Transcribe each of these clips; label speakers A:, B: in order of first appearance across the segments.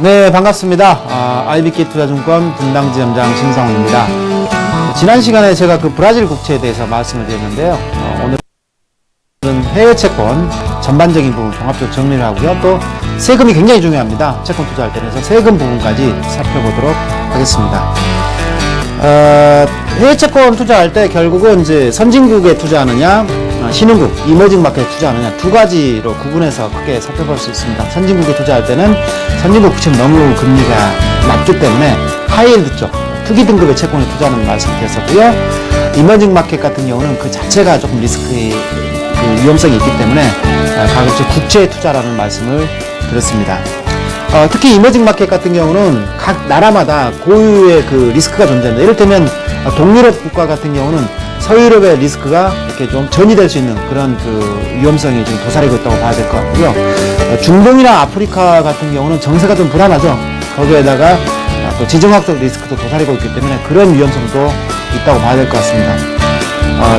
A: 네, 반갑습니다. IBK 투자증권 분당지점장 신성우입니다. 지난 시간에 제가 그 브라질 국채에 대해서 말씀을 드렸는데요. 오늘은 해외 채권 전반적인 부분 종합적으로 정리를 하고요. 또 세금이 굉장히 중요합니다. 채권 투자할 때는. 그래서 세금 부분까지 살펴보도록 하겠습니다. 해외 채권 투자할 때 결국은 이제 선진국에 투자하느냐, 신흥국, 이머징 마켓에 투자하느냐 두 가지로 구분해서 크게 살펴볼 수 있습니다. 선진국에 투자할 때는 선진국 국채는 너무 금리가 낮기 때문에 하이힐드 쪽, 투기 등급의 채권에 투자하는 말씀드렸었고요. 이머징 마켓 같은 경우는 그 자체가 조금 리스크의 그 위험성이 있기 때문에 가급적 국채에 투자라는 말씀을 드렸습니다. 특히 이머징 마켓 같은 경우는 각 나라마다 고유의 그 리스크가 존재합니다. 이를테면 동유럽 국가 같은 경우는 서유럽의 리스크가 이렇게 좀 전이될 수 있는 그런 그 위험성이 좀 도사리고 있다고 봐야 될 것 같고요. 중동이나 아프리카 같은 경우는 정세가 좀 불안하죠. 거기에다가 또 지정학적 리스크도 도사리고 있기 때문에 그런 위험성도 있다고 봐야 될 것 같습니다.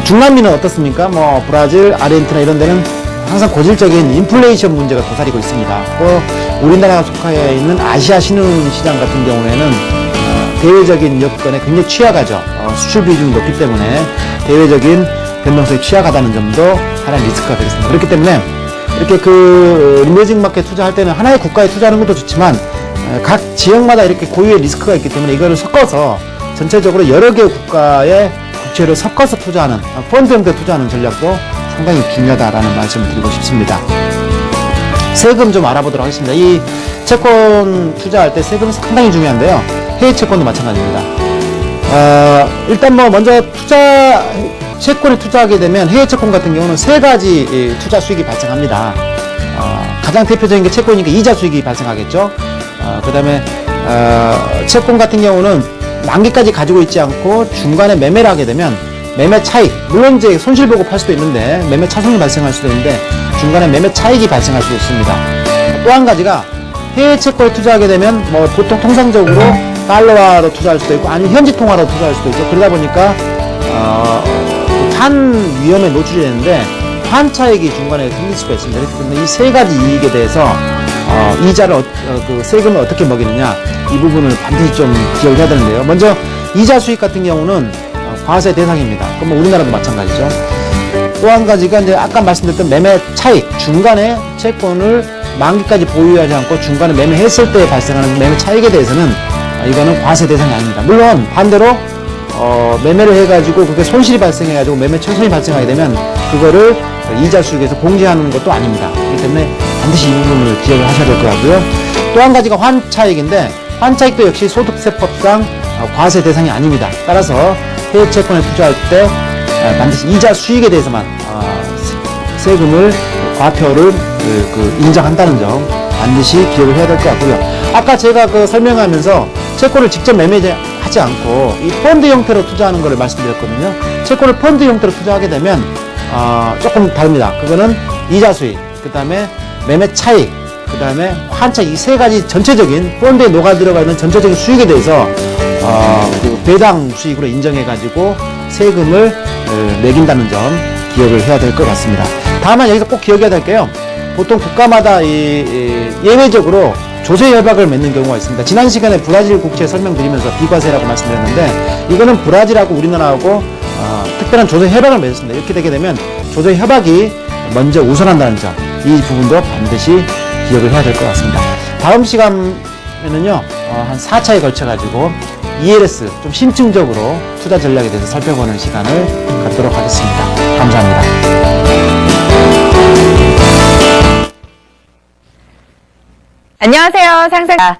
A: 중남미는 어떻습니까? 뭐 브라질, 아르헨티나 이런 데는 항상 고질적인 인플레이션 문제가 도사리고 있습니다. 또 우리나라가 속하여 있는 아시아 신흥시장 같은 경우에는 대외적인 여건에 굉장히 취약하죠. 수출 비중이 높기 때문에 대외적인 변동성이 취약하다는 점도 하나의 리스크가 되겠습니다. 그렇기 때문에 이렇게 그 이머징 마켓 투자할 때는 하나의 국가에 투자하는 것도 좋지만 각 지역마다 이렇게 고유의 리스크가 있기 때문에 이거를 섞어서 전체적으로 여러 개의 국가의 국채를 섞어서 투자하는 펀드 형태 투자하는 전략도 상당히 중요하다라는 말씀을 드리고 싶습니다. 세금 좀 알아보도록 하겠습니다. 이 채권 투자할 때 세금이 상당히 중요한데요. 해외 채권도 마찬가지입니다. 일단 뭐 먼저 채권에 투자하게 되면 해외 채권 같은 경우는 세 가지 투자 수익이 발생합니다. 가장 대표적인 게 채권이니까 이자 수익이 발생하겠죠. 그 다음에 채권 같은 경우는 만기까지 가지고 있지 않고 중간에 매매를 하게 되면 매매 차익, 물론 이제 손실 보고 팔 수도 있는데 매매 차손이 발생할 수도 있는데 중간에 매매 차익이 발생할 수도 있습니다. 또 한 가지가 해외 채권에 투자하게 되면 뭐 보통 통상적으로 달러화로 투자할 수도 있고 아니면 현지 통화로 투자할 수도 있고 그러다 보니까 환 위험에 노출이 되는데 환 차익이 중간에 생길 수가 있습니다. 그렇기 때문에 이 세 가지 이익에 대해서 이자를 그 세금을 어떻게 먹이느냐 이 부분을 반드시 좀 기억을 해야 되는데요. 먼저 이자 수익 같은 경우는 과세 대상입니다. 그럼 뭐 우리나라도 마찬가지죠. 또 한 가지가 이제 아까 말씀드렸던 매매 차익, 중간에 채권을 만기까지 보유하지 않고 중간에 매매했을 때 발생하는 매매 차익에 대해서는 이거는 과세 대상이 아닙니다. 물론 반대로 매매를 해가지고 그게 손실이 발생해가지고 매매 최선이 발생하게 되면 그거를 이자 수익에서 공제하는 것도 아닙니다. 그렇기 때문에 반드시 이 부분을 기억을 하셔야 될 것 같고요. 또 한 가지가 환차익인데 환차익도 역시 소득세법상 과세 대상이 아닙니다. 따라서 해외 채권에 투자할 때 반드시 이자 수익에 대해서만 세금을 과표를 인정한다는 점 반드시 기억을 해야 될 것 같고요. 아까 제가 설명하면서 채권을 직접 매매하지 않고 이 펀드 형태로 투자하는 것을 말씀드렸거든요. 채권을 펀드 형태로 투자하게 되면 조금 다릅니다. 그거는 이자 수익, 그 다음에 매매 차익, 그 다음에 환차익 이 세 가지 전체적인 펀드에 녹아 들어가 있는 전체적인 수익에 대해서 그 배당 수익으로 인정해가지고 세금을 매긴다는 점 기억을 해야 될 것 같습니다. 다만 여기서 꼭 기억해야 될 게요. 보통 국가마다 예외적으로 조세 협약을 맺는 경우가 있습니다. 지난 시간에 브라질 국채 설명드리면서 비과세라고 말씀드렸는데 이거는 브라질하고 우리나라하고 특별한 조세 협약을 맺었습니다. 이렇게 되게 되면 조세 협약이 먼저 우선한다는 점, 이 부분도 반드시 기억을 해야 될 것 같습니다. 다음 시간에는요, 한 4차에 걸쳐가지고 ELS 좀 심층적으로 투자 전략에 대해서 살펴보는 시간을 갖도록 하겠습니다. 감사합니다.
B: 안녕하세요. 상세가